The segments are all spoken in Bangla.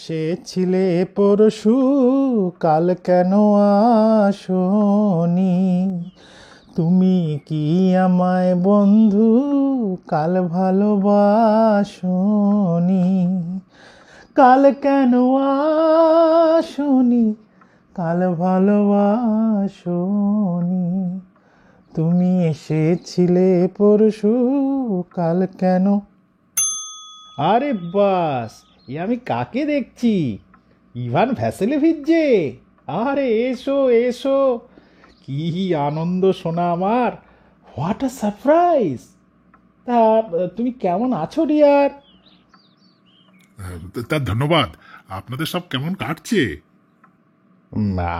এসেছিলে পরশু, কাল কেন আসনি? তুমি কি আমায় বন্ধু কাল ভালোবাসনি? কাল কেন আসনি? কাল ভালোবাসনি? তুমি এসেছিলে পরশু, কাল কেন? আরে বাস, এ আমি কাকে দেখছি? ইভান ভ্যাসেলেভিচ যে! আরে এসো এসো, কি আনন্দ শোনা আমার! What a surprise! তা তুমি কেমন আছো ডিয়ার? তার ধন্যবাদ। আপনাদের সব কেমন কাটছে?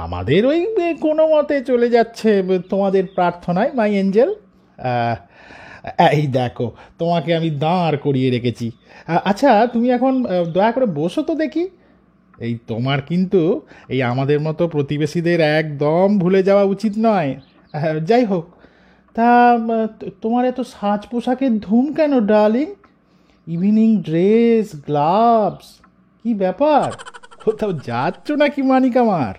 আমাদের ওই কোনো মতে চলে যাচ্ছে, তোমাদের প্রার্থনায় মাই এঞ্জেল। এই দেখো, তোমাকে আমি দাঁড় করিয়ে রেখেছি। আচ্ছা, তুমি এখন দয়া করে বসো তো দেখি। এই তোমার কিন্তু এই আমাদের মতো প্রতিবেশীদের একদম ভুলে যাওয়া উচিত নয়। যাই হোক, তা তোমার এত সাজ পোশাকের ধুম কেন ডার্লিং? ইভিনিং ড্রেস, গ্লাভস, কি ব্যাপার? কোথাও যাচ্ছ নাকি মানিক আমার?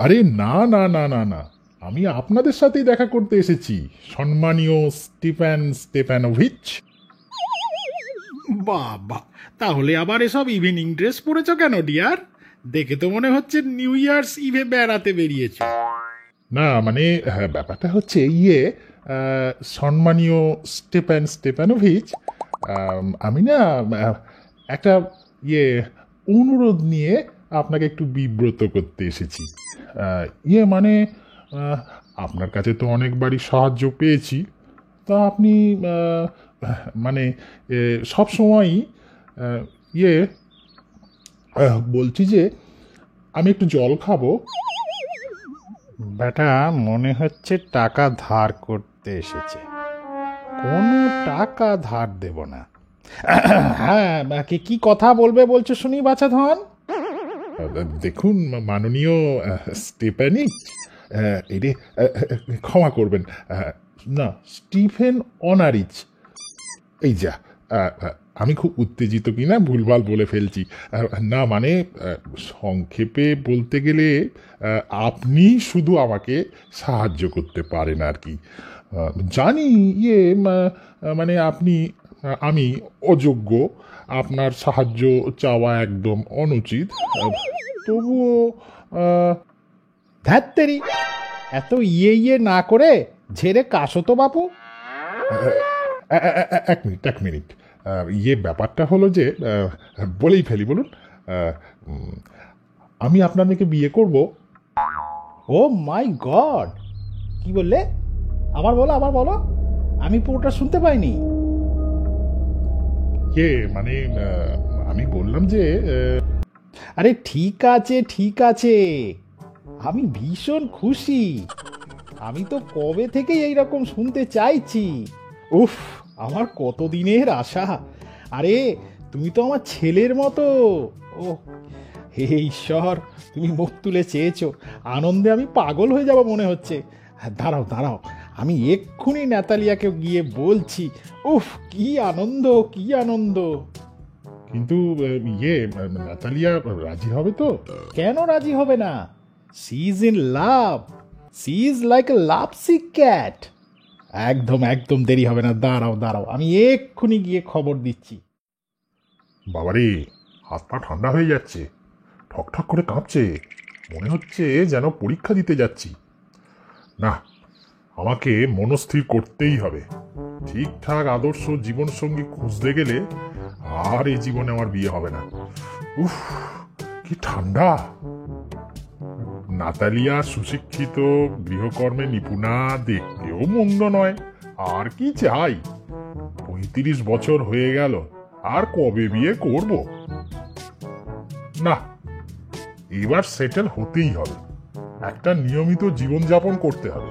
আরে না না না না না, আমি আপনাদের সাথেই দেখা করতে এসেছি, সম্মানীয় স্টিফেন স্টেফানোভিচ। বাবা, তাহলে আবার এসব ইভিনিং ড্রেস পরেছ কেন ডিয়ার? দেখে তো মনে হচ্ছে নিউ ইয়ার্স ইভে বেড়াতে বেরিয়েছ। না মানে, ব্যাপারটা হচ্ছে সম্মানীয় স্টেফানোভিচ, আমি না একটা অনুরোধ নিয়ে আপনাকে একটু বিব্রত করতে এসেছি। মানে, আহ, আপনার কাছে তো অনেকবারই সাহায্য পেয়েছি, তা আপনি মানে সব সময়ই ইয়ে বলছি যে আমি একটু জল খাবো। বেটা মনে হচ্ছে টাকা ধার করতে এসেছে। কোনো টাকা ধার দেব না। হ্যাঁ, কি কথা বলবে বলছো শুনি বাছা ধন? দেখুন মাননীয় স্টেফানিক, এরে ক্ষমা করবেন, না স্টিফেন অনারিচ। এই যা, আমি খুব উত্তেজিত কিনা ভুলভাল বলে ফেলছি। না মানে, সংক্ষেপে বলতে গেলে আপনি শুধু আমাকে সাহায্য করতে পারেন আর কি। জানি মানে আমি অযোগ্য, আপনার সাহায্য চাওয়া একদম অনুচিত, তবুও ধ্যাত্তেরি, এত ইয়ে না করে ঝেড়ে কাশো তো বাপু। এক মিনিট, ব্যাপারটা হলো যে, বলেই ফেলি, বলুন। আমি আপনার মেয়েকে বিয়ে করব। ও মাই গড, কি বললে? আবার বলো, আবার বলো, আমি পুরোটা শুনতে পাইনি। মানে, আমি বললাম যে, আরে ঠিক আছে ঠিক আছে, আমি ভীষণ খুশি। আমি তো কবে থেকেই এইরকম শুনতে চাইছি। উফ, আমার কতদিনের আশা। আরে তুমি তো আমার ছেলের মতো। ও হে ঈশ্বর, তুমি মুখ তুলে চেয়েছো, আনন্দে আমি পাগল হয়ে যাব মনে হচ্ছে। দাঁড়াও দাঁড়াও, আমি এক্ষুনি ন্যাতালিয়াকে গিয়ে বলছি। উফ, কি আনন্দ কি আনন্দ! কিন্তু নাতালিয়া রাজি হবে তো? কেন রাজি হবে না? She is in love, she is like a lovesick cat. একদম একদম দেরি হবে না, দাঁড়াও দাঁড়াও, আমি এক্ষুনি গিয়ে খবর দিচ্ছি। বাবারে, হাত পা ঠান্ডা হয়ে যাচ্ছে, ঠকঠক করে কাঁপছে, মনে হচ্ছে যেন পরীক্ষা দিতে যাচ্ছি। না, আমাকে মনস্থির করতেই হবে। ঠিকঠাক আদর্শ জীবনসঙ্গী খুঁজতে গেলে আর এই জীবনে আমার বিয়ে হবে না। উফ, কি ঠান্ডা! নাতালিয়া সুশিক্ষিত, গৃহকর্মে নিপুণা, দেখতেও মন্দ নয়। আর কি চাই? 35 বছর হয়ে গেল, আর কবে বিয়ে করব? না, এবার সেটেল হতেই হবে, একটা নিয়মিত জীবনযাপন করতে হবে।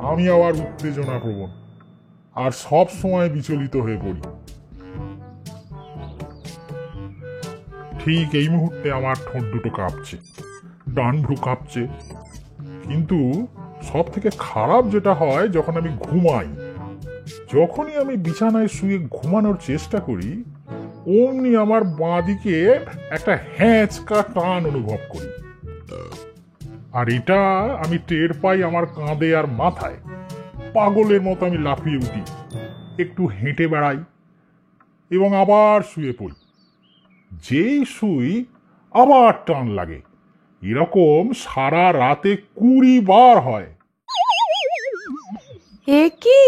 আমি আবার উত্তেজনা প্রবণ, আর সব সময় বিচলিত হয়ে পড়ি। ঠিক এই মুহূর্তে আমার ঠোঁট দুটো কাঁপছে, ডান ভ্রু কাঁপছে। কিন্তু সব থেকে খারাপ যেটা হয় যখন আমি ঘুমাই। যখনই আমি বিছানায় শুয়ে ঘুমানোর চেষ্টা করি, অমনি আমার বাঁ দিকে একটা হ্যাঁচকা টান অনুভব করি। আর এটা আমি টের পাই আমার কাঁধে আর মাথায়। পাগলের মতো আমি লাফিয়ে উঠি, একটু হেঁটে বেড়াই এবং আবার শুয়ে পড়ি। যেই শুই আবার টান লাগে। এরকম সারা রাতে 20 বার হয়। এ কি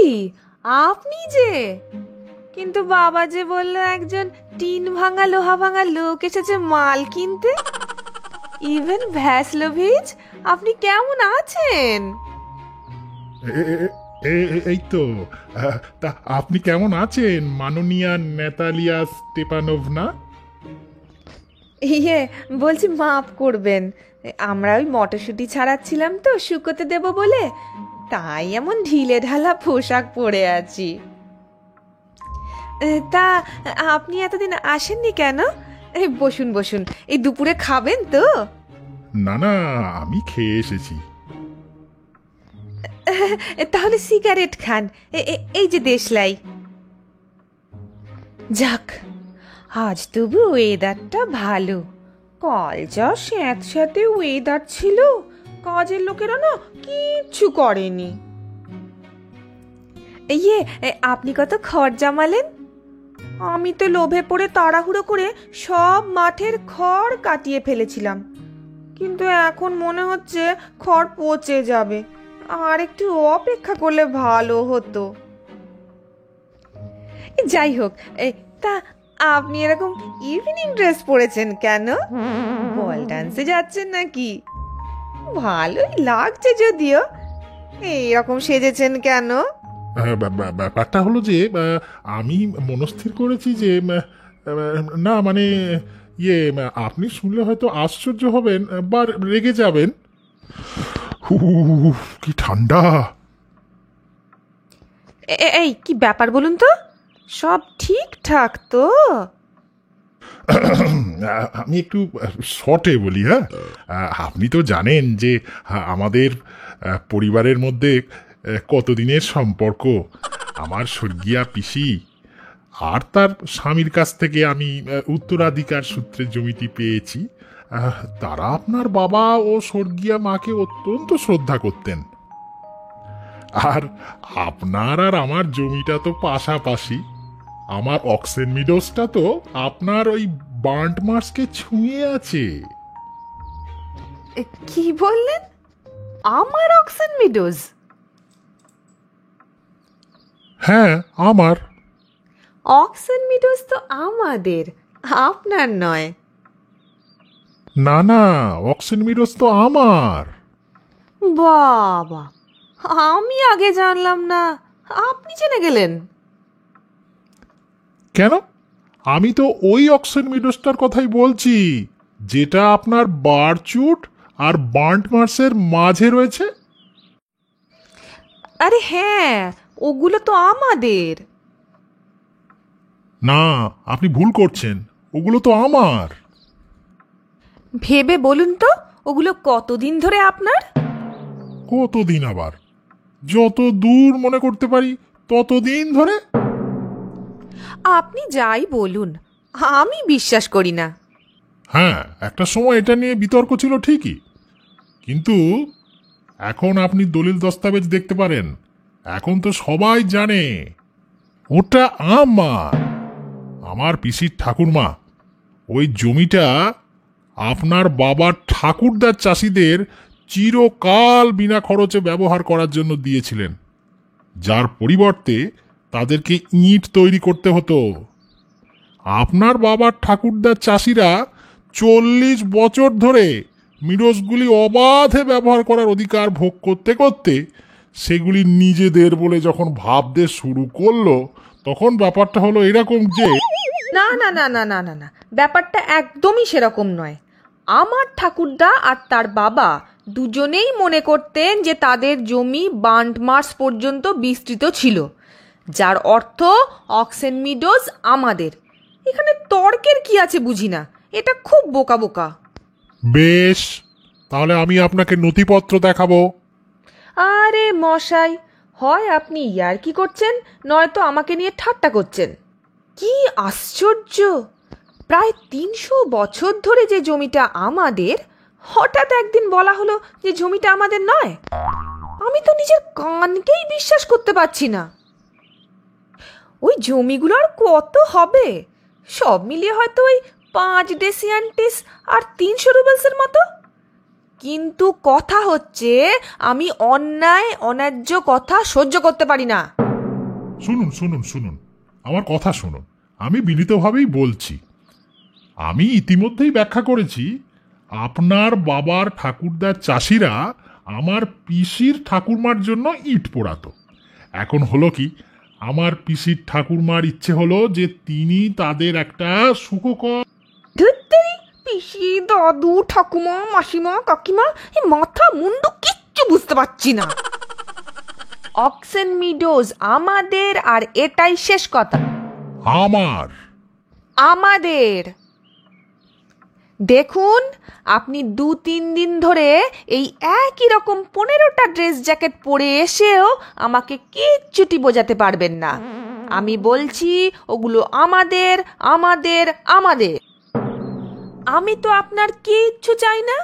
আপনি যে? কিন্তু বাবা যে বলল একজন টিন ভাঙা লোহা ভাঙা লোক এসেছে মাল কিনতে। ইভেন ভ্যাসলোভিচ, আপনি কেমন আছেন? এই তো। তা আপনি কেমন আছেন মাননীয়া নেতালিয়া স্টেপানোভনা? বলছি মাফ করবেন, আমরা ওই মটরশুঁটি ছাড়াচ্ছিলাম তো শুকোতে দেব বলে, তাই এমন ঢিলে ঢালা পোশাক পরে আছি। তা আপনি এতদিন আসেননি কেন? বসুন বসুন, এই দুপুরে খাবেন তো? না না, আমি খেয়ে এসেছি। তাহলে সিগারেট খান, এই যে দেশলাই। যাক, আজ তবু ওয়েদারটা ভালো। কাল যা স্যাঁতস্যাঁতে ওয়েদার ছিল, কাজের লোকেরা না কিচ্ছু করেনি। আপনি কত খড় জমালেন? আমি তো লোভে পড়ে তাড়াহুড়ো করে সব মাঠের খড় কাটিয়ে ফেলেছিলাম, কিন্তু এখন মনে হচ্ছে খড় পচে যাবে। আর একটু অপেক্ষা করলে ভালো হতো। যাই হোক, তা আপনি এরকম ইভিনিং ড্রেস পরেছেন কেন? বল ডান্সে যাচ্ছেন নাকি? ভালোই লাগছে যদিও, এইরকম সেজেছেন কেন? ব্যাপারটা হলো যে আমি মনস্থির করেছি যে না মানে আপনি শুনলে হয়তো আশ্চর্য হবেন বা রেগে যাবেন। কি ঠান্ডা! এই কি ব্যাপার বলুন তো? সব ঠিকঠাক তো? আমি একটু শর্টে বলি। হ্যাঁ, আপনি তো জানেন যে আমাদের পরিবারের মধ্যে কতদিনের সম্পর্ক। আমার স্বর্গীয়া পিসি আর তার স্বামীর কাছ থেকে আমি উত্তরাধিকার সূত্রে জমিটি পেয়েছি। তারা আপনার বাবা ও স্বর্গীয়া মাকে অত্যন্ত শ্রদ্ধা করতেন। আর আপনার আর আমার জমিটা তো পাশাপাশি। আমার অক্সেন মিডোসটা তো আপনার ওই বার্ন্ট মার্সকে ছুঁয়ে আছে। কি বললেন? আমার অক্সেন মিডোজ? হ্যাঁ, আমার। অক্সেন মিডোজ তো আমাদের, আপনার নয়। না না, অক্সেন মিডোস তো আমার। বাবা, আমি আগে জানলাম না, আপনি জেনে গেলেন? কেন? আমি তো ওই অক্সেন মিডোসটার কথাই বলছি, যেটা আপনার বারচুট আর বার্ন্ট মার্সের মাঝে রয়েছে। আরে হ্যাঁ, ওগুলো তো আমাদের। না, আপনি ভুল করছেন, ওগুলো তো আমার। ভেবে বলুন তো, ওগুলো কতদিন ধরে আপনার? কতদিন আবার? যত দূর মনে করতে পারি ততদিন ধরে। আপনি যাই বলুন, আমি বিশ্বাস করি না। হ্যাঁ, একটা সময় এটা নিয়ে বিতর্ক ছিল ঠিকই, কিন্তু এখন আপনি দলিল দস্তাবেজ দেখতে পারেন। এখন তো সবাই জানে ওটা আমার। আমার পিসির ঠাকুরমা ওই জমিটা আপনার বাবার ঠাকুরদার চাষিদের চিরকাল বিনা খরচে ব্যবহার করার জন্য দিয়েছিলেন, যার পরিবর্তে তাদেরকে ইট তৈরি করতে হতো। আপনার বাবার ঠাকুরদার চাষিরা 40 বছর ধরে মিডোসগুলি অবাধে ব্যবহার করার অধিকার ভোগ করতে করতে সেগুলি নিজেদের বলে যখন ভাবতে শুরু করলো, তখন ব্যাপারটা হলো এরকম যে না না না না না না না, ব্যাপারটা একদমই সেরকম নয়। আমার ঠাকুরদা আর তার বাবা দুজনেই মনে করতেন যে তাদের জমি বার্ন্ট মার্স পর্যন্ত বিস্তৃত ছিল, যার অর্থ অক্সেন মিডোজ আমাদের। এখানে তর্কের কি আছে বুঝি না, এটা খুব বোকা বোকা। বেশ, তাহলে আমি আপনাকে নথিপত্র দেখাবো। আরে মশাই, হয় আপনি ইয়ার্কি করছেন, নয়তো আমাকে নিয়ে ঠাট্টা করছেন। কি আশ্চর্য! প্রায় ৩০০ বছর ধরে যে জমিটা আমাদের, হঠাৎ একদিন বলা হলো যে জমিটা আমাদের নয়। আমি তো নিজের কানকেই বিশ্বাস করতে পারছি না। ওই জমিগুলোর কত হবে? সব মিলিয়ে হয়তো ওই 5 ডেসিয়ান্টিস আর 300 রুবেলসের মতো। কিন্তু কথা হচ্ছে, আমি অন্যায় অন্যায্য কথা সহ্য করতে পারি না। শুনুন শুনুন শুনুন, আমার কথা শুনুন। আমি বিনীতভাবেই বলছি, আমি ইতিমধ্যেই ব্যাখ্যা করেছি আপনার বাবার ঠাকুরদার চাষিরা আমার পিসির ঠাকুরমার জন্য ইট পোড়াতো। এখন হলো কি, আমার পিসির ঠাকুরমার ইচ্ছে হলো যে তিনি তাদের একটা সুখকর ধুত্তেরি, পিসি, দাদু, ঠাকুমা, মাসিমা, কাকিমা, এই মাথা মুন্ডু কিচ্ছু বুঝতে পারছি না। অক্সেন মিডোজ আমাদের, আর এটাই শেষ কথা। আমাদের। দেখুন, আপনি 2-3 দিন ধরে এই একই রকম 15টা ড্রেস জ্যাকেট পরে এসেও আমাকে কিচ্ছুটি বোঝাতে পারবেন না। আমি বলছি, ওগুলো আমাদের আমাদের আমাদের। আমি তো আপনার কিচ্ছু চাই না,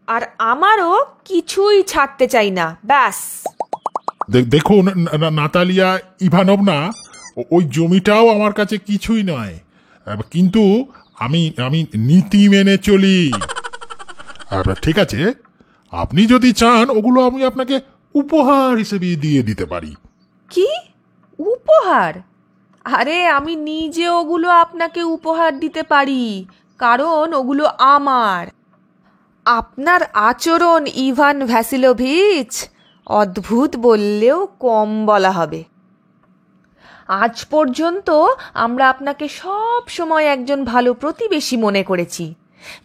আর আমারও কিছুই ছাড়তে চাই না, ব্যাস। দেখুন নাতালিয়া ইভানভনা, ওই জমিটাও আমার কাছে কিছুই নয়, কিন্তু আমি আমি নীতি মেনে চলি। ঠিক আছে, আপনি যদি চান ওগুলো আমি আপনাকে উপহার হিসেবে দিয়ে দিতে পারি। কি উপহার? আরে, আমি নিজে ওগুলো আপনাকে উপহার দিতে পারি, কারণ ওগুলো আমার। আপনার আচরণ, ইভান ভ্যাসিলোভিচ, অদ্ভুত বললেও কম বলা হবে। আজ পর্যন্ত আমরা আপনাকে সব সময় একজন ভালো প্রতিবেশী মনে করেছি,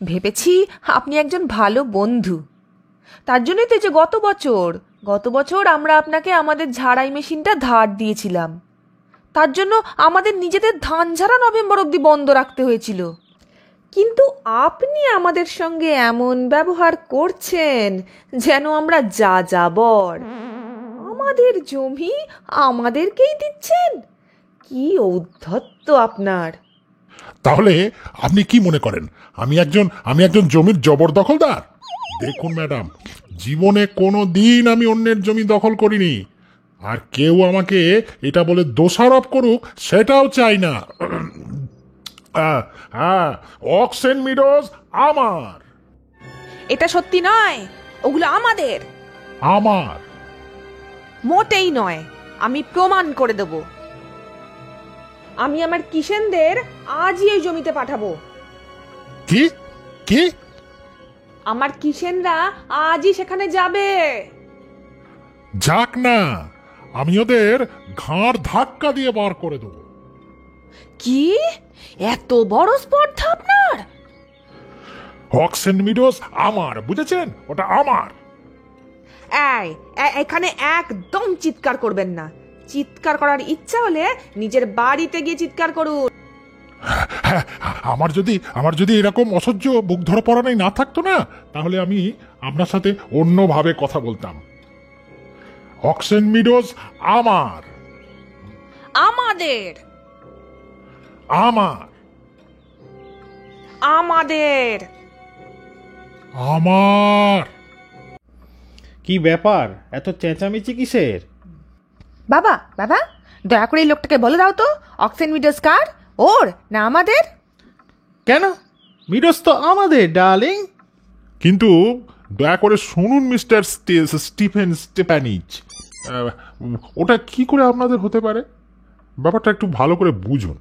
ভেবেছি আপনি একজন ভালো বন্ধু। তার জন্যই তো যে গত বছর আমরা আপনাকে আমাদের ঝাড়াই মেশিনটা ধার দিয়েছিলাম। তার জন্য আমাদের নিজেদের ধান ঝাড়া নভেম্বর অবধি বন্ধ রাখতে হয়েছিল। কিন্তু আপনি আমাদের সঙ্গে এমন ব্যবহার করছেন যেন আমরা যাযাবর। আমাদের জমি আমাদেরকেই দিচ্ছেন, কি ঔদ্ধত্য আপনার! তাহলে আপনি কি মনে করেন আমি একজন জমির জবরদখলদার? দেখুন ম্যাডাম, জীবনে কোনো দিন আমি অন্যের জমি দখল করিনি, আর কেউ আমাকে এটা বলে দোষারোপ করুক সেটাও চাই না। অক্সেন মিডোজ আমার। এটা সত্যি নয়, ওগুলো আমাদের। আমার মোটেই নয়, আমি প্রমাণ করে দেব। আমি আমার কিষেনদের আজই ওই জমিতে পাঠাবো। কি কি? আমার কিষেনরা আজই সেখানে যাবে। যাক না, আমি ওদের ঘাড় ধাক্কা দিয়ে বার করে দেবো। কি এত বড় স্পর্ধা আপনার? অক্সেন মিডোজ আমার, বুঝেছেন? ওটা আমার। এখানে একদম চিৎকার করবেন না। চিৎকার করার ইচ্ছা হলে নিজের বাড়িতে গিয়ে চিৎকার করুন। হ্যাঁ, আমার যদি এরকম অসহ্য বুক ধরা পড়ানোই না থাকতো না, তাহলে আমি আপনার সাথে অন্যভাবে কথা বলতাম। অক্সেন মিডোজ আমার। আমাদের। আমার। আমাদের। আমার। কি ব্যাপার, এত চেঁচামেচি কিসের? বাবা, দয়া করে এই লোকটাকে বলে দাও তো, অক্সেন মিডোজ কার, ওর না আমাদের? কেন, মিডোস তো আমাদের ডার্লিং। কিন্তু দয়া করে শুনুন মিস্টার স্টিফেন স্টেপানিচ, ওটা কি করে আপনাদের হতে পারে? ব্যাপারটা একটু ভালো করে বুঝুন।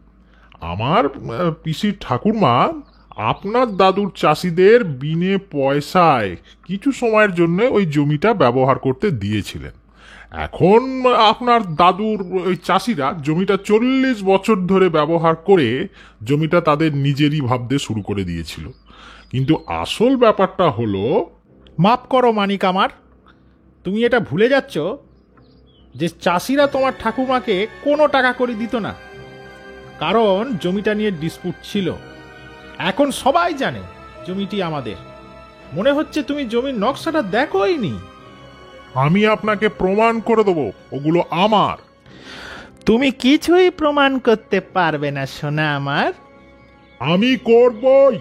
আমার পিসির ঠাকুরমা আপনার দাদুর চাষিদের বিনে পয়সায় কিছু সময়ের জন্য ওই জমিটা ব্যবহার করতে দিয়েছিলেন। এখন আপনার দাদুর ওই চাষিরা জমিটা 40 বছর ধরে ব্যবহার করে জমিটা তাদের নিজেরই ভাবতে শুরু করে দিয়েছিল। কিন্তু আসল ব্যাপারটা হলো, মাপ করো মানিক আমার, তুমি এটা ভুলে যাচ্ছ যে চাষিরা তোমার ঠাকুমাকে কোনো টাকা করে দিত না, কারণ জমিটা নিয়ে ডিসপুট ছিল। এখন সবাই জানে জমিটি আমাদের। মনে হচ্ছে তুমি জমির নকশাটা দেখোইনি। আমি আপনাকে প্রমাণ করে দেবো ওগুলো আমার। তুমি কিছুই প্রমাণ করতে পারবে না সোনা আমার। আমি করবই।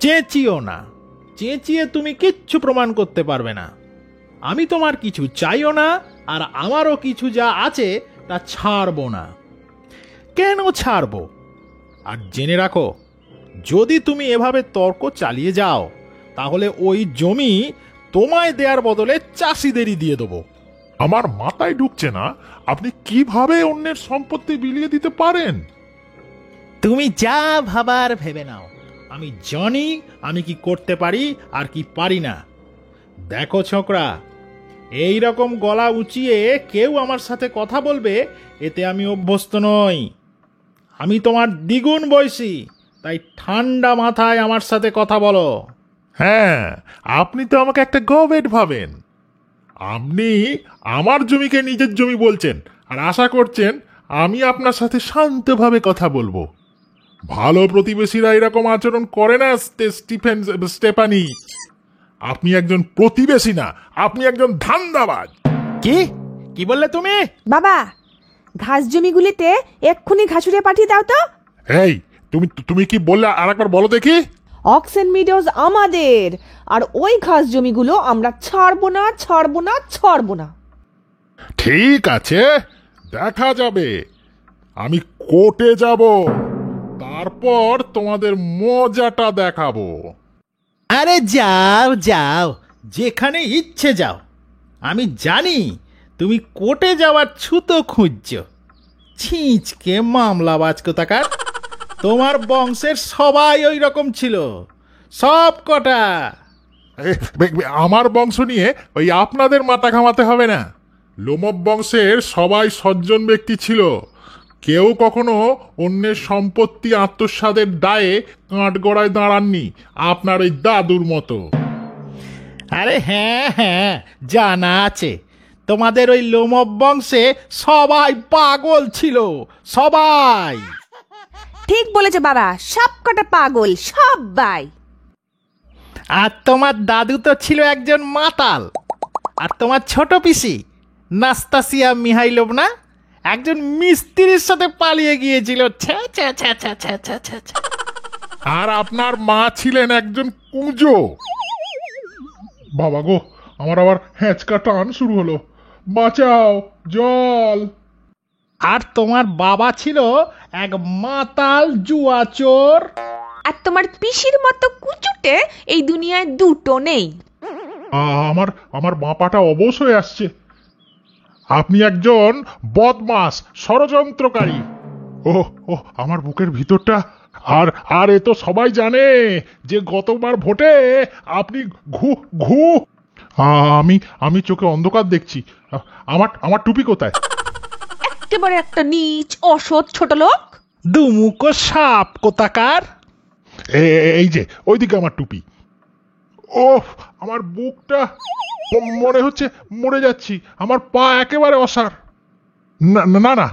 চেঁচিও না, চেঁচিয়ে তুমি কিচ্ছু প্রমাণ করতে পারবে না। আমি তোমার কিছু চাইও না, আর আমারও কিছু যা আছে তা ছাড়বো না। কেন ছাড়বো? আর জেনে রাখো, যদি তুমি এভাবে তর্ক চালিয়ে যাও তাহলে ওই জমি তোমায় দেওয়ার বদলে চাষিদেরই দিয়ে দেবো। আমার মাথায় ঢুকছে না আপনি কিভাবে অন্যের সম্পত্তি বিলিয়ে দিতে পারেন। তুমি যা ভাবার ভেবে নাও। আমি জানি আমি কি করতে পারি আর কি পারি না। দেখো ছোকরা, এই রকম গলা উঁচিয়ে কেউ আমার সাথে কথা বলবে, এতে আমি অভ্যস্ত নই। আমি তোমার দ্বিগুণ বয়সী, তাই ঠান্ডা মাথায় আমার সাথে কথা বলো। হ্যাঁ, আপনি তো আমাকে একটা গবেট ভাবেন। আপনি আমার জমিকে নিজের জমি বলছেন আর আশা করছেন আমি আপনার সাথে শান্তভাবে কথা বলবো। ভালো প্রতিবেশীরা এরকম আচরণ করে না স্টেফানি। আপনি একজন প্রতিবেশী না, আপনি একজন ধান্দাবাজ। কি কি বললে তুমি? বাবা, ঘাস জমিগুলিতে এক্ষুনি ঘাসুরে পাঠিয়ে দাও তো। এই তুমি তুমি কি বললে আরেকবার বলো দেখি। অক্সেন মিডোজ আমাদের, আর ওই ঘাস জমিগুলো আমরা ছাড়বো না, ছাড়বো না, ছাড়বো না। ঠিক আছে, দেখা যাবে। আমি কোর্টে যাব, তারপর তোমাদের মজাটা দেখাবো। আরে যাও যাও, যেখানে ইচ্ছে যাও। আমি জানি তুমি কোর্টে যাওয়ার ছুতো খুঁজছ। ছিঁচকে মামলাবাজ কোথাকার। তোমার বংশের সবাই ওই রকম ছিল, সব কটা। আমার বংশ নিয়ে ওই আপনাদের মাথা ঘামাতে হবে না। লোমব বংশের সবাই সজ্জন ব্যক্তি ছিল। কেউ কখনো অন্যের সম্পত্তি আত্মসাদের দায়ে কাঠগড়ায় দাঁড়াননি, আপনার ওই দাদুর মতো। আরে হ্যাঁ হ্যাঁ, জানা আছে। তোমাদের ওই লোমব বংশে সবাই পাগল ছিল, সবাই। ঠিক বলেছে বাবা, সব কটা পাগল, সবাই। আর তোমার দাদু তো ছিল একজন মাতাল। আর তোমার ছোট পিসি নাস্তাসিয়া মিহাইলোভনা একজন মিস্ত্রির সাথে পালিয়ে গিয়েছিল। ছ্যা ছ্যা ছ্যা ছ্যা ছ্যা ছ্যা ছ্যা ছ্যা। আর আপনার মা ছিলেন একজন কুঁজো। বাবা গো, আমার আবার হ্যাঁচকা টান শুরু হলো। বাঁচাও, জল। আর তোমার বাবা ছিল এক মাতাল জুয়াচোর। আর তোমার পিসির মতো কুচুটে এই দুনিয়ায় দুটো নেই। আমার আমার বাঁপাটা অবশ হয়ে আসছে। আপনি একজন বদমাস, ষড়যন্ত্রকারী। ও ও আমার বুকের ভিতরটা। আর আর এ তো সবাই জানে যে গতবার ভোটে আপনি ঘু ঘু আমি আমি চোখে অন্ধকার দেখছি। আমার আমার টুপি কোথায়? একেবারে একটা নীচ অসৎ ছোট লোক। দুমুখো সাপ কোথাকার। এই যে ওইদিকে আমার টুপি। ও আমার বুকটা, মনে হচ্ছে মরে যাচ্ছি। আমার পা একেবারে অসাড়। না না না,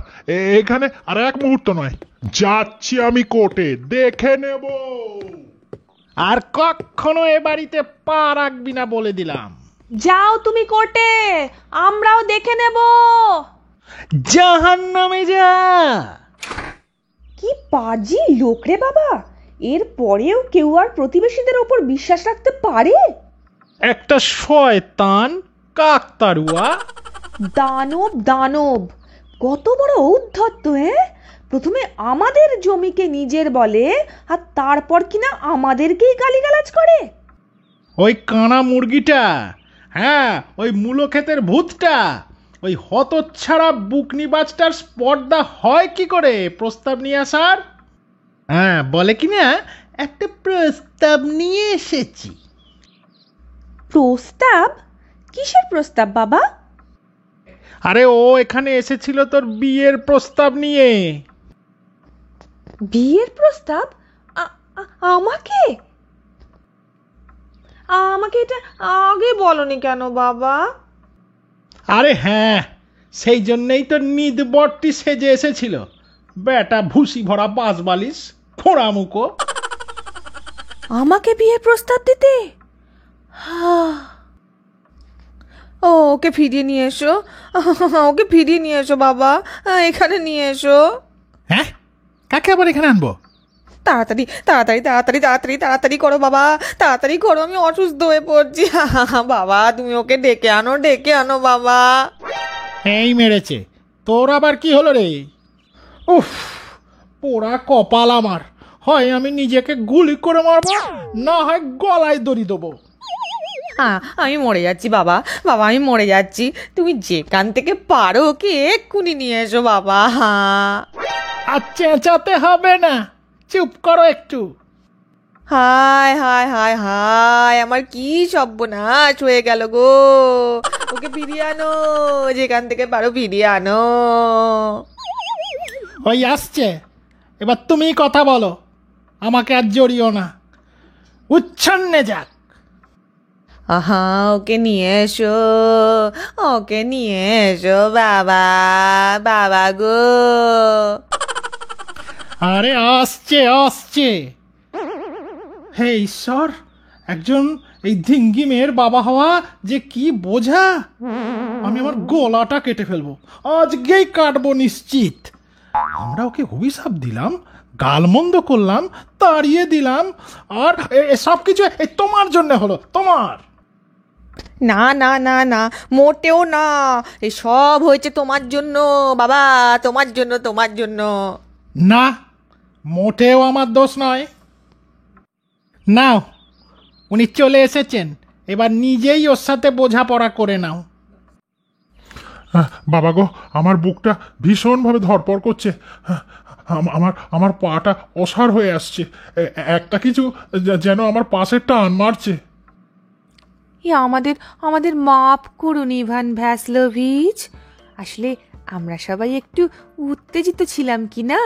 এখানে আর এক মুহূর্ত নয়। যাচ্ছি আমি কোর্টে, দেখে নেব। আর কখনো এ বাড়িতে পা রাখবি না বলে দিলাম। যাও তুমি কোর্টে, আমরাও দেখে নেব। জাহান্নামে যা। কি পাজি লোক রে বাবা, এর পরেও কেউ আর প্রতিবেশীদের ওপর বিশ্বাস রাখতে পারে? একটা শয়তান কাকতারুয়া। দানব দানব, কত বড় ঔদ্ধত্য! প্রথমে আমাদের জমিকে নিজের বলে, আর তারপর কিনা আমাদেরকেই গালিগালাজ করে। ওই কানা মুরগিটা, হ্যাঁ ওই মূলো ক্ষেতের ভূতটা, ওই হতচ্ছাড়া বুকনিবাজটার স্পর্ধা হয় কি করে প্রস্তাব নিয়ে আসার? হ্যাঁ বলে কিনা একটা প্রস্তাব নিয়ে এসেছি। প্রস্তাব? কিসের প্রস্তাব বাবা? আরে ও এখানে এসেছিল তোর বিয়ের প্রস্তাব নিয়ে। বিয়ের প্রস্তাব? আমাকে? আমাকে এটা আগে বলনি কেন বাবা? আরে হ্যাঁ, সেই জন্যই তো নিদবরটি সেজে এসেছিল। বেটা ভুসি ভরা বাঁশবালিশ, খোঁড়া মুখো। আমাকে বিয়ের প্রস্তাব দিতে? ওকে ফিরিয়ে নিয়ে এসো, ওকে ফিরিয়ে নিয়ে এসো বাবা, এখানে নিয়ে এসো। হ্যাঁ, কাকে আবার এখানে আনবো? তাড়াতাড়ি তাড়াতাড়ি তাড়াতাড়ি তাড়াতাড়ি তাড়াতাড়ি করো বাবা, তাড়াতাড়ি করো, আমি অসুস্থ হয়ে পড়ছি। বাবা তুমি ওকে ডেকে আনো বাবা। এই মেরেছে, তোর আবার কি হলো রে? উফ, পোড়া কপাল আমার। হয় আমি নিজেকে গুলি করে মারবো, না হয় গলায় দড়ি দেবো। আমি মরে যাচ্ছি বাবা, বাবা আমি মরে যাচ্ছি, তুমি যেখান থেকে পারো ওকে এক্ষুনি নিয়ে এসো বাবা। আর চেঁচাতে হবে না, চুপ করো একটু। হায় হায় হায় হায়, আমার কি সর্বনাশ হয়ে গেল গো। ওকে ফিরিয়ে আনো, যেখান থেকে পারো ফিরিয়ে আনো। ওই আসছে, এবার তুমি কথা বলো, আমাকে আর জড়িও না, উচ্ছন্নে যাক। আহা ওকে নিয়ে এসো, ওকে নিয়ে এসো বাবা, বাবা গো। আরে আসছে আসছে। হে ঈশ্বর, একজন এই ধিঙ্গি মেয়ের বাবা হওয়া যে কি বোঝা। আমি আমার গলাটা কেটে ফেলবো, আজকেই কাটবো নিশ্চিত। আমরা ওকে অভিশাপ দিলাম, গালমন্দ করলাম, তাড়িয়ে দিলাম, আর সব কিছু এই তোমার জন্য হলো, তোমার। না না না না, মোটেও না, এই সব হয়েছে তোমার জন্য বাবা, তোমার জন্য তোমার জন্য। না, মোটেও আমার দোষ নয়। নাও, উনি চলে এসেছেন, এবার নিজেই ওর সাথে বোঝাপড়া করে নাও। বাবা গো, আমার বুকটা ভীষণভাবে ধড়পড় করছে। আমার আমার পাটা অসাড় হয়ে আসছে। একটা কিছু যেন আমার পাশের টান মারছে। আমাদের আমাদের মাফ করুন ইভান ভ্যাসলোভিচ, আসলে আমরা সবাই একটু উত্তেজিত ছিলাম কি না।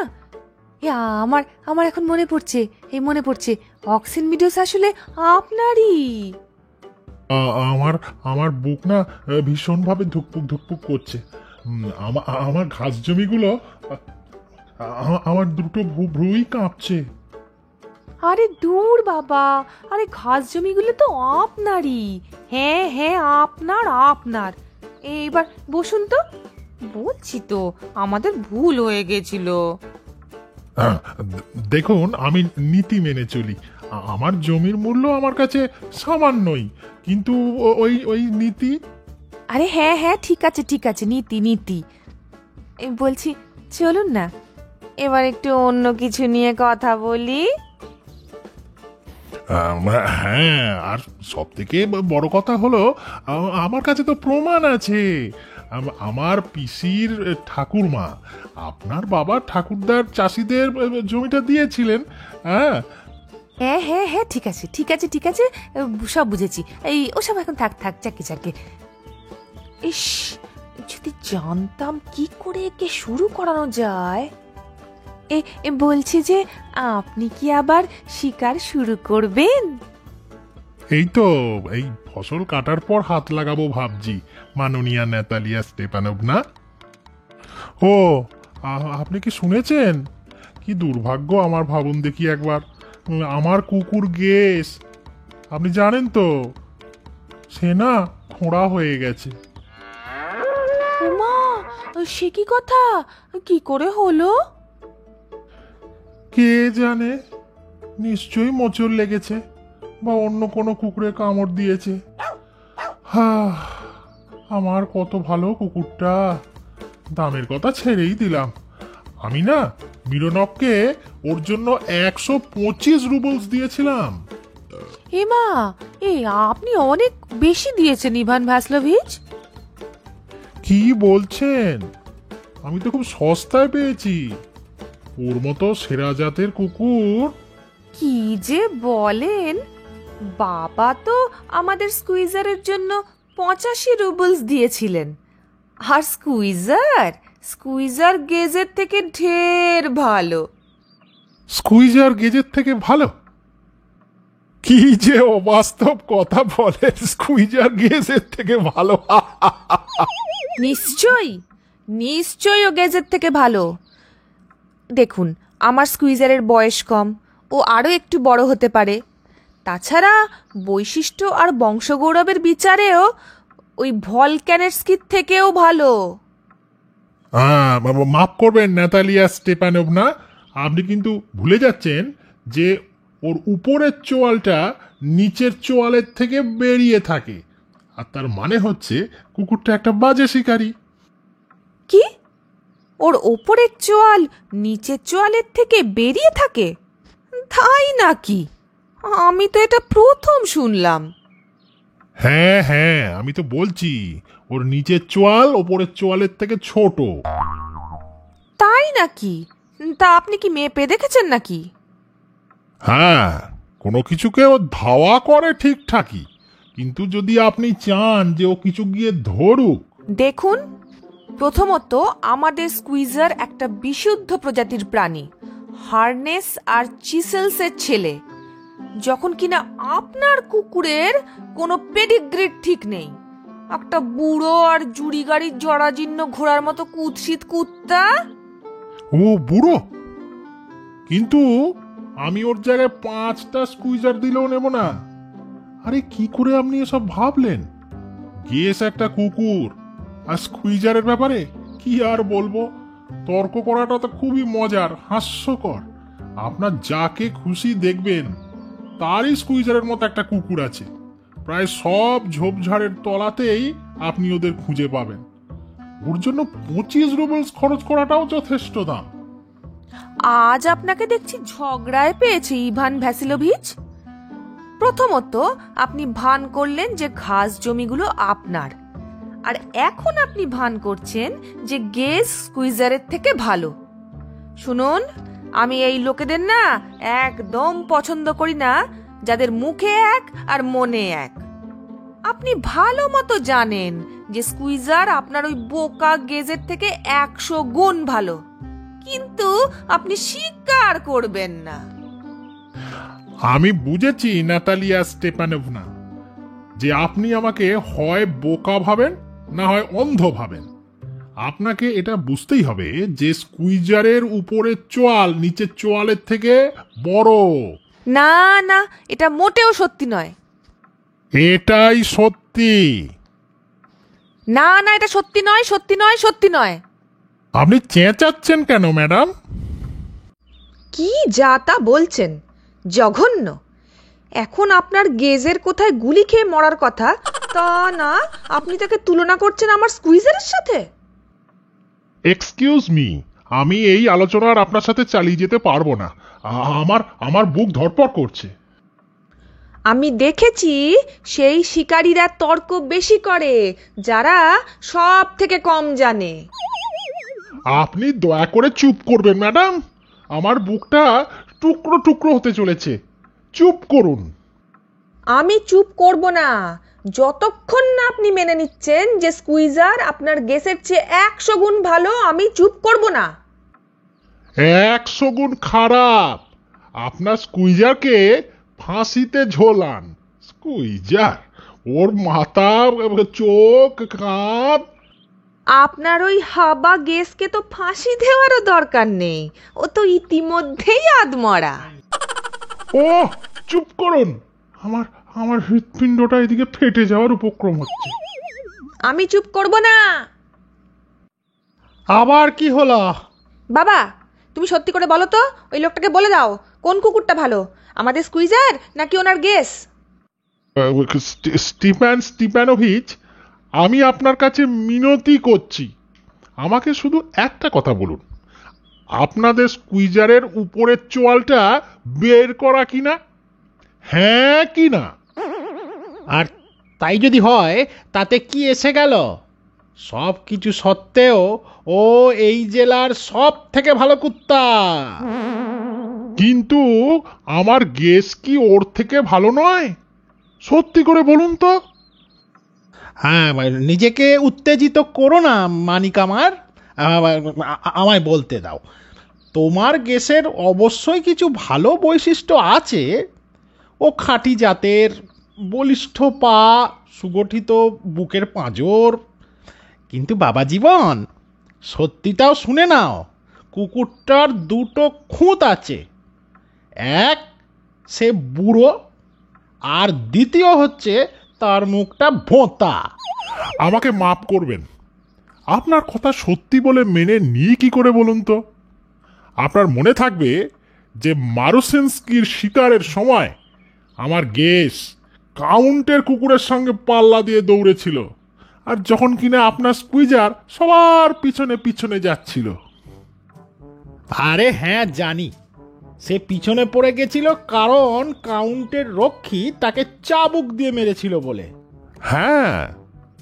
আমার আমার এখন মনে পড়ছে অক্সিনমিডোস আসলে আপনারই। আমার আমার বুক না ভীষণভাবে ধুকপুক ধুকপুক করছে। আমার ঘাস জমিগুলো, আমার দুটো ভ্রুই কাঁপছে। আরে দূর বাবা, আরে ঘাস জমিগুলো তো আপনারই। হ্যাঁ হ্যাঁ, আপনার আপনার। এইবার বসুন তো, বলছি তো আমাদের ভুল হয়ে গেছিল। দেখুন, আমি নীতি মেনে চলি। আমার জমির মূল্য আমার কাছে সামান্যই, কিন্তু ওই ওই নীতি। আরে হ্যাঁ হ্যাঁ, ঠিক আছে, নীতি নীতি। বলছি চলুন না এবার একটু অন্য কিছু নিয়ে কথা বলি। হ্যাঁ, আর সব থেকে বড় কথা হলো, আমার কাছে তো প্রমাণ আছে। আমার পিসির ঠাকুরমা আপনার বাবা ঠাকুরদার চাষিদের জমিটা দিয়েছিলেন। হ্যাঁ হ্যাঁ হ্যাঁ হ্যাঁ, ঠিক আছে, সব বুঝেছি। এই ওসব এখন থাক চাকে। ইস, যদি জানতাম কি করে একে শুরু করানো যায়। বলছি যে আপনি কি আবার শিকার শুরু করবেন? এই তো, এই ফসল কাটার পর হাত লাগাবো ভাবছি, মাননীয়া ন্যাতালিয়া স্টেপানোভনা। ও, আপনি কি শুনেছেন? কি দুর্ভাগ্য আমার, ভাবুন দেখি একবার। আমার কুকুর গেস, আপনি জানেন তো, সে না খোঁড়া হয়ে গেছে। ওমা, সে কি কথা, কি করে হলো? কে জানে, নিশ্চয়ই মোচড় লেগেছে বা অন্য কোনো কুকুরে কামড় দিয়েছে। আমার কত ভালো কুকুরটা, দামের কথা ছেড়েই দিলাম। আমি না মিরনককে ওর জন্য 125 রুবলস দিয়েছিলাম। মা, আপনি অনেক বেশি দিয়েছেন ইভান ভ্যাসলোভিচ। কি বলছেন? আমি তো খুব সস্তায় পেয়েছি। ওর মতো সেরা জাতের কুকুর। কি যে বলেন, বাবা তো আমাদের স্কুইজারের জন্য 85 রুবলস দিয়েছিলেন, আর স্কুইজার গেজের থেকে ঢের ভালো। স্কুইজার গেজের থেকে ভালো? কি যে অবাস্তব কথা বলে, স্কুইজার গেজের থেকে ভালো? নিশ্চয়ই ও গেজের থেকে ভালো। দেখুন, আমার স্কুইজারের বয়স কম, ও আরও একটু বড় হতে পারে। তাছাড়া বৈশিষ্ট্য আর বংশগৌরবের বিচারেও ওই ভলক্যানের স্কিট থেকেও ভালো। মাফ করবেন ন্যাতালিয়া স্টেপানোভনা, আপনি কিন্তু ভুলে যাচ্ছেন যে ওর উপরের চোয়ালটা নিচের চোয়ালের থেকে বেরিয়ে থাকে, আর তার মানে হচ্ছে কুকুরটা একটা বাজে শিকারী। কি? ওর ওপরের চোয়াল নিচের চোয়ালের থেকে বেরিয়ে থাকে? তাই নাকি? আমি তো এটা প্রথম শুনলাম। হ্যাঁ হ্যাঁ, আমি তো বলছি ওর নিচের চোয়াল ওপরের চোয়ালের থেকে ছোট। তাই নাকি? তা আপনি কি মেপে দেখেছেন নাকি? হ্যাঁ, কোনো কিছুকে ও ধাওয়া করে ঠিকঠাকই, কিন্তু যদি আপনি চান যে ও কিছু গিয়ে ধরুক। দেখুন, প্রথমত আমাদের স্কুইজার একটা বিশুদ্ধ প্রজাতির প্রাণী, হার্নেস আর চিসেলসের ছেলে, যখন কিনা আপনার কুকুরের কোনো পেডিগ্রিড ঠিক নেই। একটা বুড়ো আর জুড়ি গাড়ির জরাজীর্ণ ঘোড়ার মতো কুৎসিত কুত্তা। ও বুড়ো, কিন্তু আমি ওর জায়গায় 5টা স্কুইজার দিলেও নেব না। আরে কি করে আপনি এসব ভাবলেন? গেস একটা কুকুর, আর স্কুইজারের ব্যাপারে কি আর বলবো। তর্ক করাটা তো খুবই মজার, হাস্যকর। আপনার যাকে খুশি দেখবেন তারই স্কুইজারের মতো একটা কুকুর আছে। প্রায় সব ঝোপঝাড়ের তলাতেই আপনি ওদের খুঁজে পাবেন। ওর জন্য 25 রুবেলস খরচ করাটাও যথেষ্ট দাম। আজ আপনাকে দেখছি ঝগড়ায় পেয়েছে ইভান ভ্যাসিলোভিচ। প্রথমত আপনি ভান করলেন যে ঘাস জমিগুলো আপনার, আর এখন আপনি ভান করছেন যে গেস স্কুইজারের থেকে ভালো। শুনুন, আমি এই লোকেদের না একদম পছন্দ করি না, যাদের মুখে এক আর মনে এক। আপনি ভালো মতো জানেন যে স্কুইজার আপনার ওই বোকা গেজের থেকে 100 গুণ ভালো, কিন্তু আপনি স্বীকার করবেন না। আমি বুঝেছি ন্যাতালিয়া স্টেপানোভনা, যে আপনি আমাকে হয় বোকা ভাবেন না হয় অন্ধ ভাবেন। আপনাকে এটা বুঝতেই হবে যে স্কুইজারের উপরের চোয়াল নিচের চোয়ালের থেকে বড়। না না, এটা মোটেও সত্যি নয়। এটাই সত্যি। না না, এটা সত্যি নয়, সত্যি নয়, সত্যি নয়। আপনি চেঁচাচ্ছেন কেন ম্যাডাম? কি যা তা বলছেন, জঘন্য। এখন আপনার গেজের কোথায় গুলি খেয়ে মরার কথা, তা না আপনি তাকে তুলনা করছেন আমার স্কুইজারের সাথে। এক্সকিউজ মি, আমি এই আলোচনা আর আপনার সাথে চালিয়ে যেতে পারবো না। আমার বুক ধড়পড় করছে। আমি দেখেছি সেই শিকারীরা তর্ক বেশি করে যারা সব থেকে কম জানে। আপনি দয়া করে চুপ করবেন ম্যাডাম, আমার বুকটা টুকরো টুকরো হতে চলেছে। চুপ করুন। আমি চুপ করব না যতক্ষণ না আপনি মেনে নিচ্ছেন যে স্কুইজার আপনার গেসের চেয়ে 100 গুণ ভালো। আমি চুপ করব না। 100 গুণ খারাপ। আপনার স্কুইজারকে ফাঁসিতে ঝোলান। স্কুইজার, ওর মাথা, চোখ, কাঁধ। আপনার ওই হাবা গেসকে তো ফাঁসি দেওয়ারও দরকার নেই, ও তো ইতিমধ্যেই আদমরা। ও চুপ করুন, আমার আমার হৃৎপিণ্ডটা এদিকে ফেটে যাওয়ার উপক্রম হচ্ছে। আমি চুপ করব না। আবার কি হলো? বাবা, তুমি সত্যি করে বলো তো, ওই লোকটাকে বলে দাও কোন কুকুরটা ভালো, আমাদের স্কুইজার নাকি ওনার গেস? স্টিপানোভিচ, আমি আপনার কাছে মিনতি করছি, আমাকে শুধু একটা কথা বলুন, আপনাদের স্কুইজারের উপরের চোয়ালটা বের করা কিনা? হ্যাঁ কি না? আর তাই যদি হয় তাতে কি এসে গেল? সব কিছু সত্ত্বেও ও এই জেলার সব থেকে ভালো কুত্তা। কিন্তু আমার গেস কি ওর থেকে ভালো নয়? সত্যি করে বলুন তো। হ্যাঁ, নিজেকে উত্তেজিত করো না মানিক আমার। আমায় বলতে দাও। তোমার গেসের অবশ্যই কিছু ভালো বৈশিষ্ট্য আছে। ও খাঁটি জাতের, বলিষ্ঠ পা, সুগঠিত বুকের পাঁজর। কিন্তু বাবা জীবন, সত্যিটাও শুনে নাও, কুকুরটার দুটো খুঁত আছে। এক, সে বুড়ো, আর দ্বিতীয় হচ্ছে তার মুখটা ভোঁতা। আমাকে মাপ করবেন। আপনার কথা সত্যি বলে মেনে নিই কি করে বলুন তো? আপনার মনে থাকবে যে মারুসিনস্কির শিকারের সময় আমার গেস কাউন্টের কুকুরের সঙ্গে পাল্লা দিয়ে দৌড়েছিল, আর যখন কিনা আপনার স্কুইজার সবার পিছনে পিছনে যাচ্ছিল। আরে হ্যাঁ, জানি। সে পিছনে পড়ে গেছিল কারণ কাউন্টের রক্ষী তাকে চাবুক দিয়ে মেরেছিল বলে। হ্যাঁ,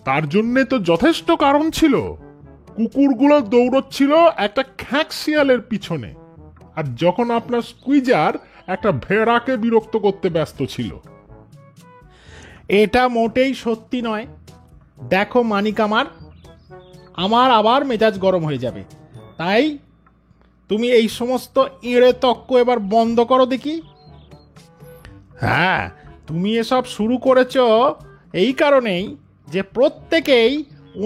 তার জন্যে তো যথেষ্ট কারণ ছিল। কুকুরগুলো দৌড়চ্ছিল একটা খ্যাঁক শিয়ালের পিছনে, আর যখন আপনার স্কুইজার একটা ভেড়াকে বিরক্ত করতে ব্যস্ত ছিল। এটা মোটেই সত্যি নয়। দেখো মানিক, আমার আবার মেজাজ গরম হয়ে যাবে। তাই তুমি এই সমস্ত এড়ে তক্ক এবার বন্ধ করো দেখি। হ্যাঁ, তুমি এসব শুরু করেছ এই কারণেই যে প্রত্যেকেই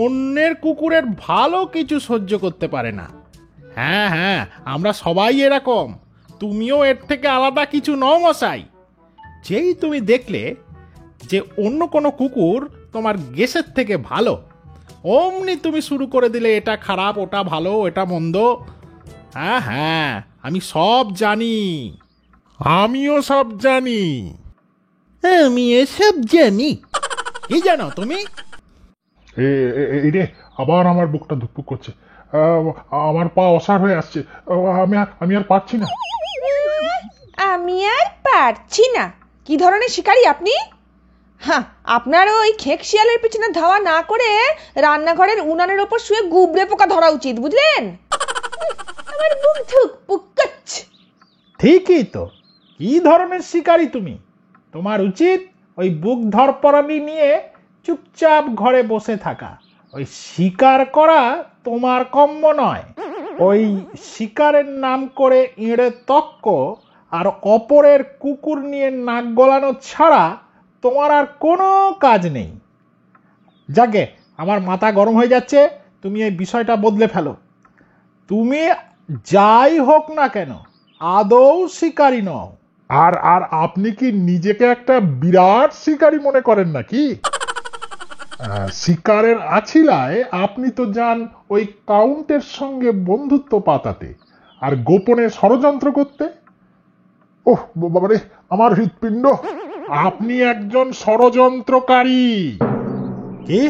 অন্যের কুকুরের ভালো কিছু সহ্য করতে পারে না। হ্যাঁ হ্যাঁ, আমরা সবাই এরকম। তুমিও এর থেকে আলাদা কিছু নও মশাই। যেই তুমি দেখলে যে অন্য কোনো কুকুর তোমার গেসের থেকে ভালো, অমনি তুমি শুরু করে দিলে এটা খারাপ, ওটা ভালো, এটা মন্দ। হ্যাঁ হ্যাঁ, আমি সব জানি। আমিও সব জানি। আমি এসব জানি। কি জানো তুমি? এই রে, আবার আমার বুকটা ধুকপুক করছে। আমার পা অসাড় হয়ে আসছে। আমি আর পারছি না। আমি আর পারছি না? কি ধরনের শিকারী আপনি? হ্যাঁ, আপনারও ওই খেক শিয়ালের পিছনে ধাওয়া না করে রান্নাঘরের উনানের ওপর শুয়ে গুবরে পোকা ধরা উচিত, বুঝলেন? আমার বুক ধুকপুক করছে। ঠিকই তো। কি ধরনের শিকারী তুমি? তোমার উচিত ওই বুক ধরপড়ানি নিয়ে চুপচাপ ঘরে বসে থাকা। ওই শিকার করা তোমার কম্য নয়। ওই শিকারের নাম করে এড়ে তক্ক আর অপরের কুকুর নিয়ে নাক গলানো ছাড়া তোমার আর কোনো কাজ নেই। যাকে, আমার মাথা গরম হয়ে যাচ্ছে। তুমি এই বিষয়টা বদলে ফেলো। তুমি যাই হোক না কেন আদৌ শিকারী নও। আর আর আপনি কি নিজেকে একটা বিরাট শিকারী মনে করেন নাকি? শিকারের আছিলায় আপনি তো যান ওই কাউন্টের সঙ্গে বন্ধুত্ব পাতাতে আর গোপনে ষড়যন্ত্র করতে। ওহ বাবারে, আমার হৃৎপিণ্ড! আপনি একজন ষড়যন্ত্রকারী। কি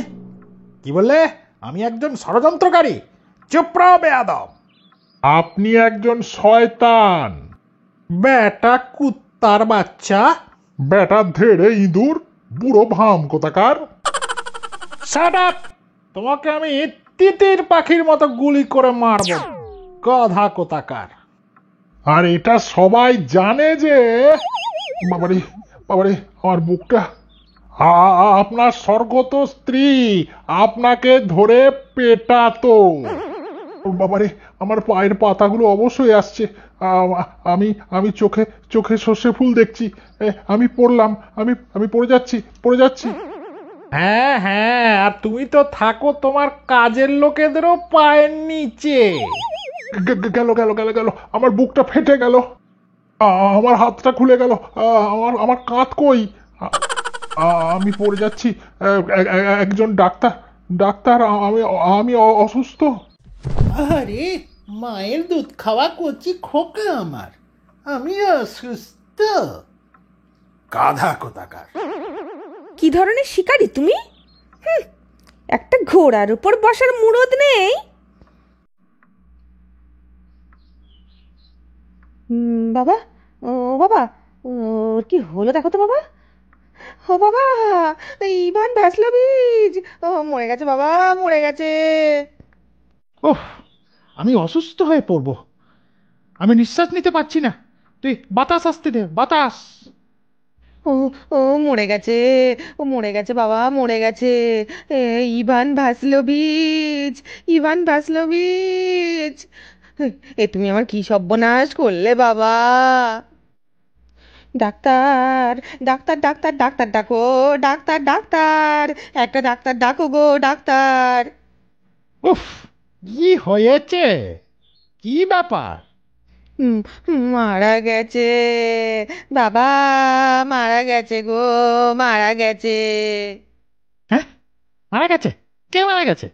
কি বললে? আমি একজন ষড়যন্ত্রকারী? চুপ রও বেয়াদব। আপনি একজন শয়তান। বেটা কুত্তার বাচ্চা! বেটা ধেড়ে ইঁদুর, বুড়ো ভাম কোথাকার! Shut up! তোমাকে আমি তিতির পাখির মতো গুলি করে মারব, গাধা কোথাকার! আর এটা সবাই জানে যে বাবারে বাবারে, আমার বুকটা! আপনার স্বর্গত স্ত্রী আপনাকে ধরে পেটাতো। বাবারে, আমার পায়ের পাতাগুলো অবশ্যই আসছে। আমি আমি চোখে চোখে সর্ষে ফুল দেখছি। আমি পড়লাম, আমি পড়ে যাচ্ছি। হ্যাঁ হ্যাঁ, আর তুমি তো থাকো তোমার কাজের লোকেদেরও পায়ের নিচে। গেল গেল গেল গেল, আমার বুকটা ফেটে গেল। আমার হাতটা খুলে গেল। আমার কাঁধ কই? আমি পড়ে যাচ্ছি। একজন ডাক্তার, ডাক্তার, আমি আমি অসুস্থ। আরে, মায়ের দুধ খাওয়া কচি খোকা আমার, আমি অসুস্থ? গাধা কোথাকার! কি ধরনের শিকারী তুমি? একটা ঘোড়ার উপর বসার মুরদ নেই। বাবা, ও বাবা, ওর কি হলো দেখো তো বাবা। ও বাবা, ইভান ভ্যাসলোভিচ ও মরে গেছে বাবা, মরে গেছে। ওহ, আমি অসুস্থ হয়ে পড়ব। আমি নিঃশ্বাস নিতে পারছি না। তুই বাতাস আসতে দে, বাতাস। ও ও মরে গেছে, ও মরে গেছে বাবা, মরে গেছে। এ, ইভান ভাসলোভিচ, ইভান ভাসলোভিচ। এ তুমি আমার কি সর্বনাশ করলে বাবা। ডাক্তার, ডাক্তার, ডাক্তার, ডাক্তার ডাকো, ডাক্তার, ডাক্তার, একটা ডাক্তার ডাকো গো, ডাক্তার। উফ, কি হয়েছে? কি ব্যাপার? হুম, মারা গেছে বাবা, মারা গেছে গো, মারা গেছে। হ্যাঁ, মারা গেছে? কে মারা গেছে?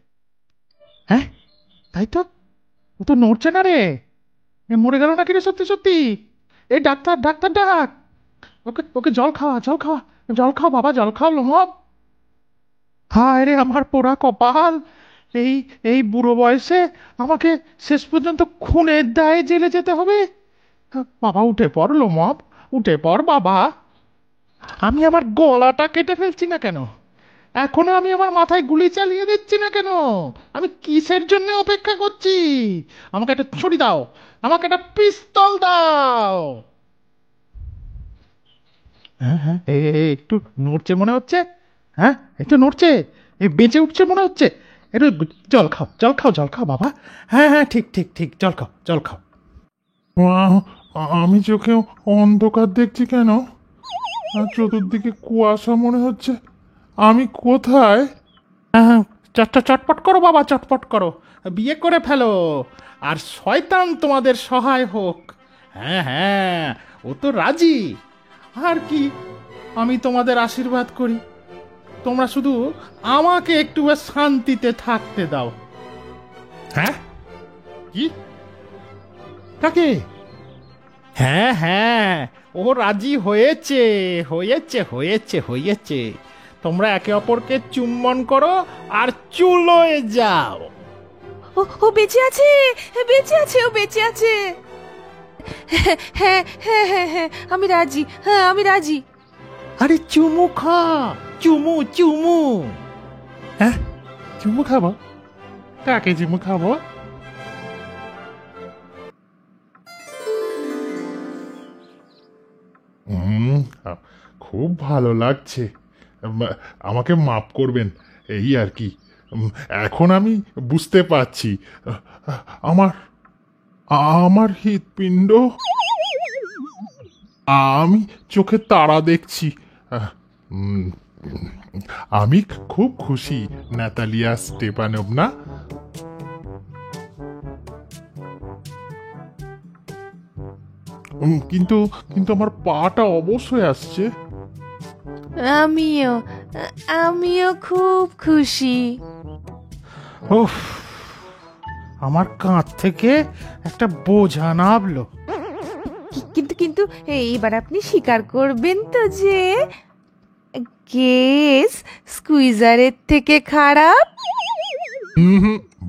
হ্যাঁ, তাই তো, ও তো নড়ছে না রে। এ মরে গেল নাকি রে সত্যি সত্যি? এই ডাক্তার, ডাক্তার ডাক। ওকে ওকে জল খাওয়া, জল খাওয়া, জল খাও বাবা, জল খাও লোমব। হায় রে আমার পোড়া কপাল! এই এই বুড়ো বয়সে আমাকে শেষ পর্যন্ত খুনের দায়ে জেলে যেতে হবে। বাবা উঠে পড় লোমব, উঠে পড় বাবা। আমি আমার গলাটা কেটে ফেলছি না কেন? এখনো আমি আমার মাথায় গুলি চালিয়ে দিচ্ছি না কেন? আমি কিসের জন্য অপেক্ষা করছি? আমাকে একটা ছুরি দাও, আমাকে একটা পিস্তল দাও। হ্যাঁ হ্যাঁ, একটু নড়ছে মনে হচ্ছে। হ্যাঁ, একটু নড়ছে, এই বেঁচে উঠছে মনে হচ্ছে। একটু জল খাও, জল খাও, জল খাও বাবা। হ্যাঁ হ্যাঁ, ঠিক ঠিক ঠিক, জল খাও, জল খাও। আমি চোখে অন্ধকার দেখছি কেন? আর চতুর্দিকে কুয়াশা মনে হচ্ছে। আমি কোথায়? হ্যাঁ, চটপট করো বাবা, চটপট করো, বিয়ে করে ফেলো, আর শয়তান তোমাদের সহায় হোক। হ্যাঁ হ্যাঁ, ও তো রাজি। আর কি, আমি তোমাদের আশীর্বাদ করি। তোমরা শুধু আমাকে একটু শান্তিতে থাকতে দাও। হ্যাঁ, কি? কাকে? হ্যাঁ হ্যাঁ, ও রাজি হয়েছে, হয়েছে হয়েছে হয়েছে। তোমরা একে অপরকে চুম্বন করো আর চুলোয় যাও। ও বেঁচে আছে, বেঁচে আছে, ও বেঁচে আছে। হ্যাঁ হ্যাঁ হ্যাঁ হ্যাঁ হ্যাঁ, আমি রাজি, হ্যাঁ আমি রাজি। আরে চুমু খা, চুমু চুমু। হ্যাঁ, চুমু খাবো? কাকে চুমু খাবো? খুব ভালো লাগছে। আমাকে মাপ করবেন, এই আর কি। এখন আমি বুঝতে পারছি। আমার আমার হৃৎপিণ্ড, আমি চোখে তারা দেখছি। উম, আমি খুব খুশি নাতালিয়া স্টেপানোভনা। কিন্তু কিন্তু আমার পাটা অবশ্যই আসছে। আমিও, আমিও খুব খুশি। উফ, আমার কাঁধ থেকে একটা বোঝা নামলো। কিন্তু কিন্তু এবার আপনি স্বীকার করবেন তো যে কেস স্কুইজারের থেকে খারাপ?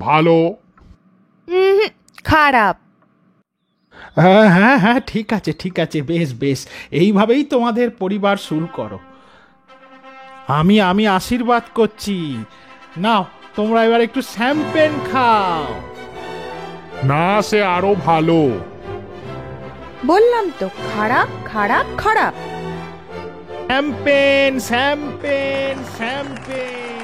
ভালো। খারাপ। হ্যাঁ হ্যাঁ হ্যাঁ, ঠিক আছে ঠিক আছে, বেশ বেশ, এইভাবেই তোমাদের পরিবার শুরু করো। আমি আমি আশীর্বাদ করছি। নাও, তোমরা এবার একটু শ্যাম্পেন খাও। না, সে আরো ভালো। বললাম তো খারাপ খারাপ খারাপ। Champagne champagne champagne.